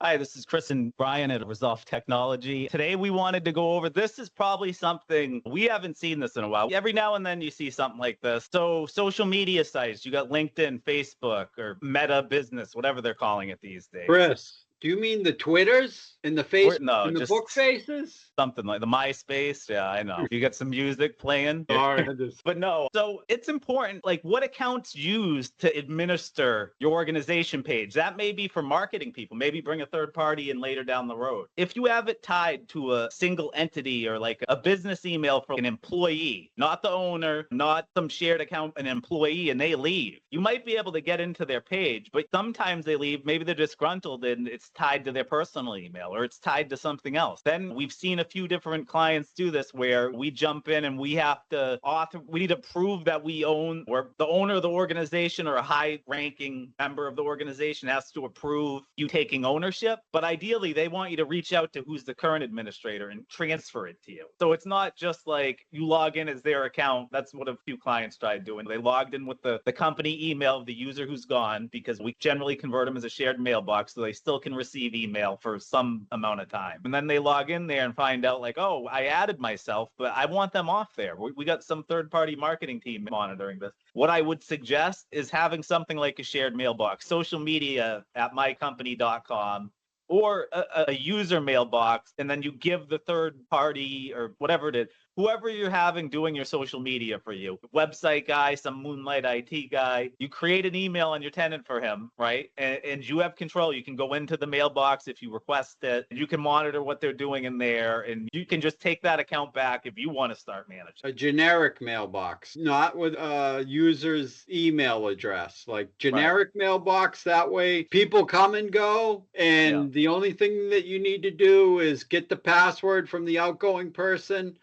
Hi, this is Chris and Brian at Resolve Technology. Today we wanted to go over, this is probably something, we haven't seen this in a while. Every now and then you see something like this. So social media sites, you got LinkedIn, Facebook, or Meta Business, whatever they're calling it these days. Chris, do you mean the Twitters and the No, and the just book faces? something like the MySpace. Yeah, I know. You got some music playing. But no, so it's important, like what accounts used to administer your organization page. That may be for marketing people, maybe bring a third party in later down the road. If you have it tied to a single entity or like a business email from an employee, not the owner, not some shared account, an employee, and they leave, you might be able to get into their page, but sometimes they leave, maybe they're disgruntled and it's tied to their personal email or it's tied to something else. Then we've seen a few different clients do this where we jump in and we have to we need to prove that we own, or the owner of the organization or a high ranking member of the organization has to approve you taking ownership. But ideally they want you to reach out to who's the current administrator and transfer it to you. So it's not just like you log in as their account. That's what a few clients tried doing. They logged in with the company email of the user who's gone, because we generally convert them as a shared mailbox so they still can receive email for some amount of time. And then they log in there and find out like, oh, I added myself, but I want them off there. We got some third-party marketing team monitoring this. What I would suggest is having something like a shared mailbox, social media at mycompany.com, or a user mailbox, and then you give the third party or whatever it is, whoever you're having doing your social media for you, website guy, some Moonlight IT guy, you create an email on your tenant for him, right? And you have control. You can go into the mailbox if you request it, and you can monitor what they're doing in there, and you can just take that account back if you want to start managing. A generic mailbox, not with a user's email address, like generic mailbox. That way people come and go, and the only thing that you need to do is get the password from the outgoing person.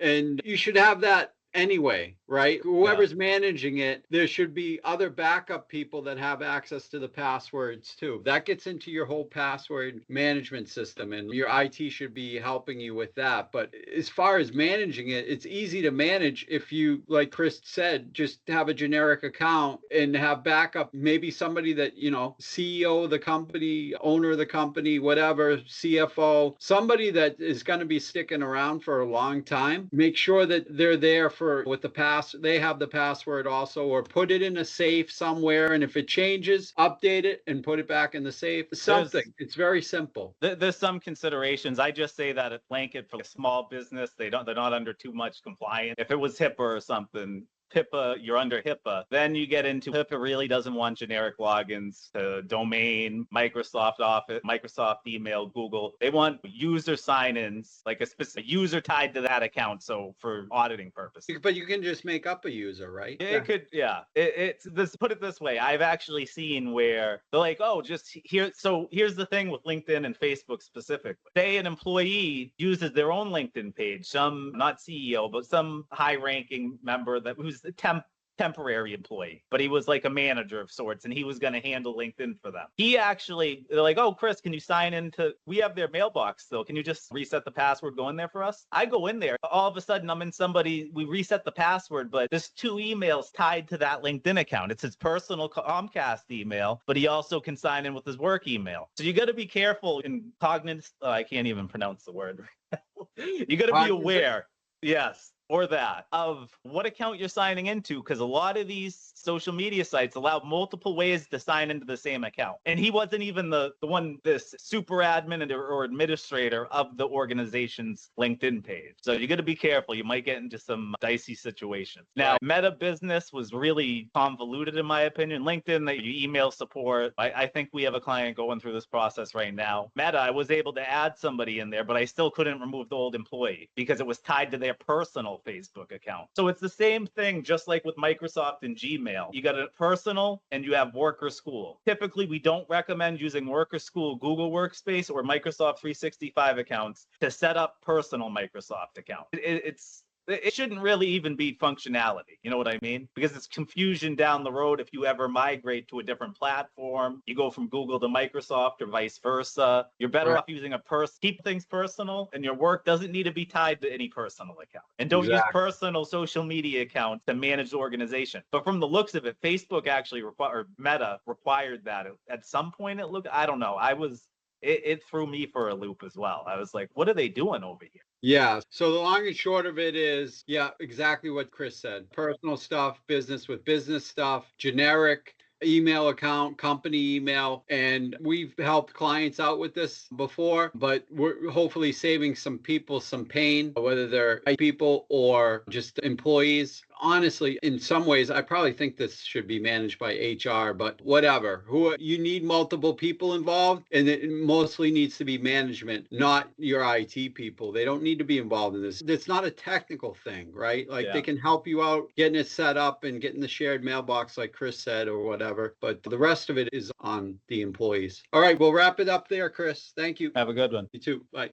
And you should have that anyway, right? Whoever's managing it, there should be other backup people that have access to the passwords too. That gets into your whole password management system, and your IT should be helping you with that. But as far as managing it, it's easy to manage if you, like Chris said, just have a generic account and have backup. Maybe somebody that, you know, CEO of the company, owner of the company, whatever, CFO, somebody that is going to be sticking around for a long time. Make sure that they're there for with the they have the password also, or put it in a safe somewhere, and if it changes, update it and put it back in the safe. Something. It's very simple. There's some considerations. I just say that a blanket for a small business, they're not under too much compliance. If it was HIPAA or something, HIPAA, you're under HIPAA. Then you get into HIPAA really doesn't want generic logins to domain, Microsoft Office, Microsoft email, Google. They want user sign-ins, like a specific user tied to that account. So for auditing purposes. But you can just make up a user, right? It could, yeah. It's this. Put it this way: I've actually seen where they're like, "Oh, just here." So here's the thing with LinkedIn and Facebook specifically. Say an employee uses their own LinkedIn page, some not CEO, but some high-ranking member who's a temporary employee, but he was like a manager of sorts, and he was going to handle LinkedIn for them. They're like, "Oh, Chris, can you sign into, we have their mailbox still. Can you just reset the password, go in there for us?" I go in there. All of a sudden, we reset the password, but there's 2 emails tied to that LinkedIn account. It's his personal Comcast email, but he also can sign in with his work email. So you got to be careful in cognizant. I can't even pronounce the word. You got to be aware. Yes. Or that of what account you're signing into, because a lot of these social media sites allow multiple ways to sign into the same account. And he wasn't even the one, this super admin or administrator of the organization's LinkedIn page. So you got to be careful. You might get into some dicey situations. Now, Meta Business was really convoluted, in my opinion. LinkedIn, you email support. I think we have a client going through this process right now. Meta, I was able to add somebody in there, but I still couldn't remove the old employee because it was tied to their personal Facebook account. So it's the same thing, just like with Microsoft and Gmail. You got a personal and you have work or school. Typically, we don't recommend using work or school Google Workspace or Microsoft 365 accounts to set up personal Microsoft account. It shouldn't really even be functionality. You know what I mean? Because it's confusion down the road if you ever migrate to a different platform. You go from Google to Microsoft or vice versa. You're better off using keep things personal, and your work doesn't need to be tied to any personal account. And don't use personal social media accounts to manage the organization. But from the looks of it, Facebook actually Meta required that at some point. I don't know. it threw me for a loop as well. I was like, what are they doing over here? Yeah. So the long and short of it is, yeah, exactly what Chris said. Personal stuff, business with business stuff, generic email account, company email. And we've helped clients out with this before, but we're hopefully saving some people some pain, whether they're people or just employees. Honestly, in some ways, I probably think this should be managed by HR, but whatever. You need multiple people involved, and it mostly needs to be management, not your IT people. They don't need to be involved in this. It's not a technical thing, right? Like they Yeah. can help you out getting it set up and getting the shared mailbox, like Chris said, or whatever. But the rest of it is on the employees. All right, we'll wrap it up there, Chris. Thank you. Have a good one. You too. Bye.